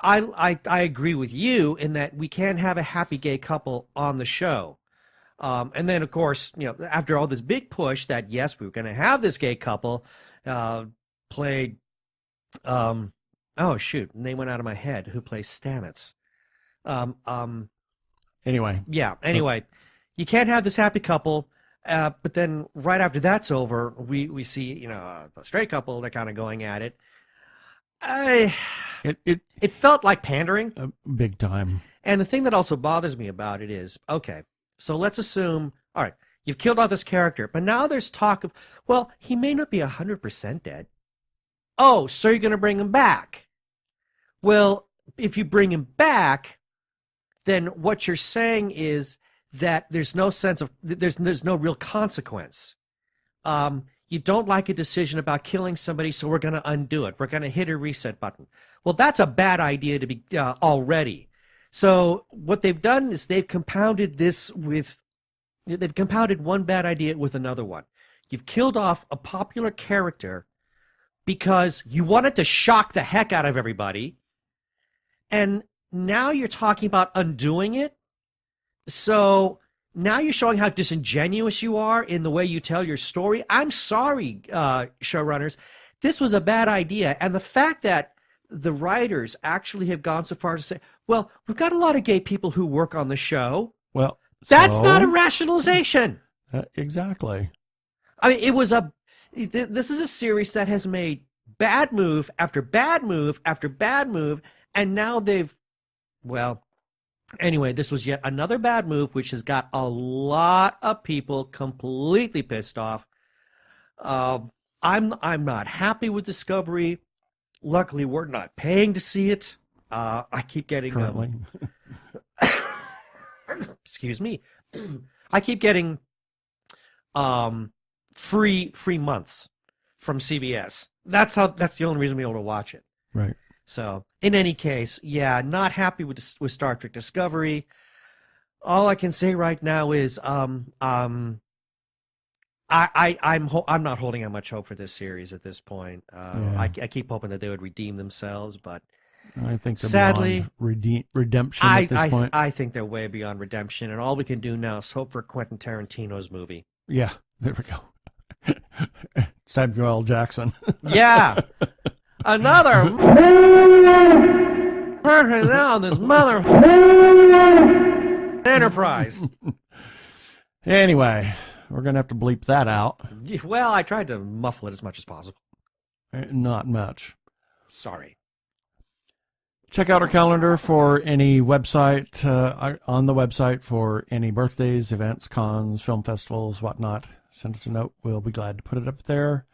I agree with you in that we can't have a happy gay couple on the show. And then, of course, after all this big push that, yes, we were going to have this gay couple, played, oh, shoot, name went out of my head, who plays Stamets. Anyway. Yeah, anyway, you can't have this happy couple, but then right after that's over, we see, a straight couple, they're kind of going at it. It felt like pandering. Big time. And the thing that also bothers me about it is, okay, so let's assume, all right, you've killed off this character, but now there's talk of, well, he may not be 100% dead. Oh, so you're going to bring him back. Well, if you bring him back, then what you're saying is that there's no sense of, there's no real consequence. You don't like a decision about killing somebody, so we're going to undo it. We're going to hit a reset button. Well, that's a bad idea to be already. So what they've done is they've compounded one bad idea with another one. You've killed off a popular character because you wanted to shock the heck out of everybody, and now you're talking about undoing it. So now you're showing how disingenuous you are in the way you tell your story. I'm sorry, showrunners. This was a bad idea. And the fact that the writers actually have gone so far to say, well, we've got a lot of gay people who work on the show. Well, that's not a rationalization. Exactly. I mean, this is a series that has made bad move after bad move after bad move. And now anyway, this was yet another bad move, which has got a lot of people completely pissed off. I'm not happy with Discovery. Luckily, we're not paying to see it. I keep getting currently. Excuse me. I keep getting free months from CBS. That's the only reason I'm able to watch it. Right. So, in any case, yeah, not happy with Star Trek Discovery. All I can say right now is I'm not holding out much hope for this series at this point. I keep hoping that they would redeem themselves, but I think they're sadly beyond redemption at this point. I think they're way beyond redemption, and all we can do now is hope for Quentin Tarantino's movie. Yeah, there we go. Samuel L. Jackson. Yeah, another person on this mother Enterprise. Anyway, we're going to have to bleep that out. Well, I tried to muffle it as much as possible. Not much. Sorry. Check out our calendar for any website, on the website for any birthdays, events, cons, film festivals, whatnot. Send us a note. We'll be glad to put it up there.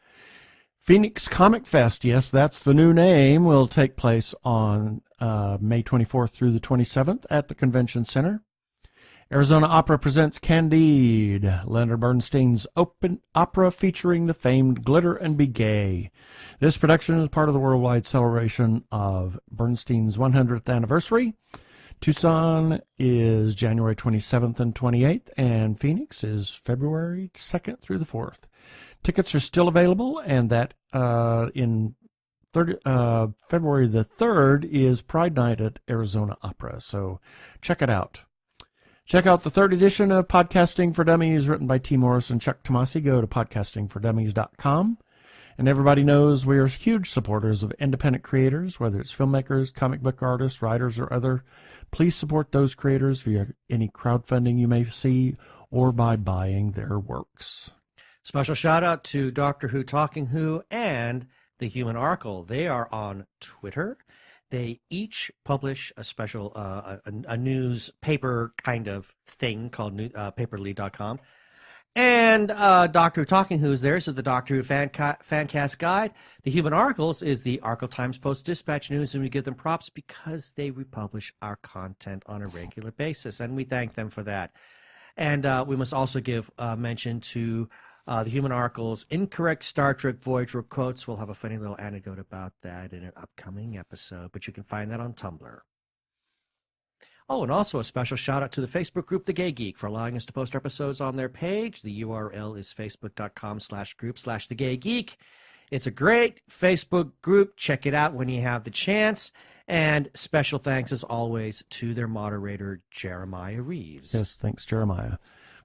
Phoenix Comic Fest, yes, that's the new name, will take place on May 24th through the 27th at the Convention Center. Arizona Opera presents Candide, Leonard Bernstein's open opera featuring the famed Glitter and Be Gay. This production is part of the worldwide celebration of Bernstein's 100th anniversary. Tucson is January 27th and 28th, and Phoenix is February 2nd through the 4th. Tickets are still available, and that February the 3rd is Pride Night at Arizona Opera, so check it out. Check out the 3rd edition of Podcasting for Dummies, written by T. Morris and Chuck Tomasi. Go to podcastingfordummies.com. And everybody knows we are huge supporters of independent creators, whether it's filmmakers, comic book artists, writers, or other. Please support those creators via any crowdfunding you may see or by buying their works. Special shout out to Doctor Who Talking Who and the Human Oracle. They are on Twitter. They each publish a special a news paper kind of thing called paperly.com. And Doctor Who Talking Who is theirs is the Doctor Who Fancast Guide. The Human Oracles is the Arkle Times Post-Dispatch News, and we give them props because they republish our content on a regular basis, and we thank them for that. And we must also give mention to the Human Oracle's Incorrect Star Trek Voyager quotes. We'll have a funny little anecdote about that in an upcoming episode, but you can find that on Tumblr. Oh, and also a special shout out to the Facebook group, The Gay Geek, for allowing us to post episodes on their page. The URL is facebook.com/group/The Gay Geek. It's a great Facebook group. Check it out when you have the chance. And special thanks, as always, to their moderator, Jeremiah Reeves. Yes, thanks, Jeremiah.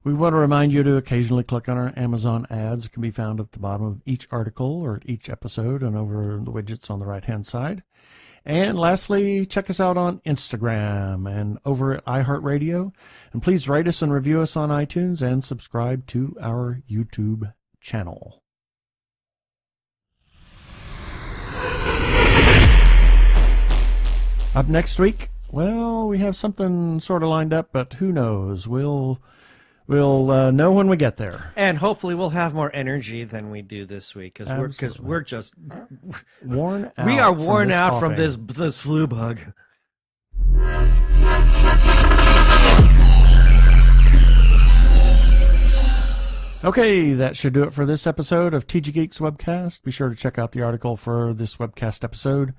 We want to remind you to occasionally click on our Amazon ads. It can be found at the bottom of each article or each episode and over the widgets on the right-hand side. And lastly, check us out on Instagram and over at iHeartRadio. And please rate us and review us on iTunes and subscribe to our YouTube channel. Up next week, well, we have something sort of lined up, but who knows? We'll know when we get there. And hopefully we'll have more energy than we do this week because we're just worn out. We are worn out from this flu bug. Okay, that should do it for this episode of TG Geeks Webcast. Be sure to check out the article for this webcast episode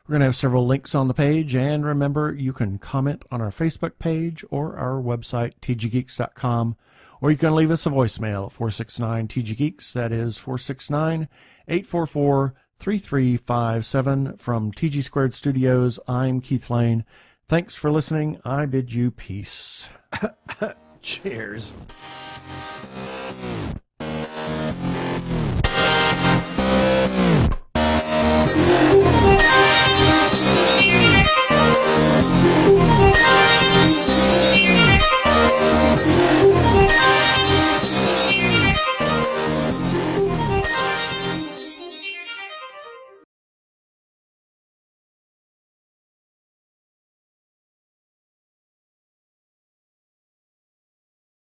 We're going to have several links on the page, and remember, you can comment on our Facebook page or our website, tggeeks.com, or you can leave us a voicemail at 469-TG-GEEKS. That is 469-844-3357. From TG Squared Studios, I'm Keith Lane. Thanks for listening. I bid you peace. Cheers.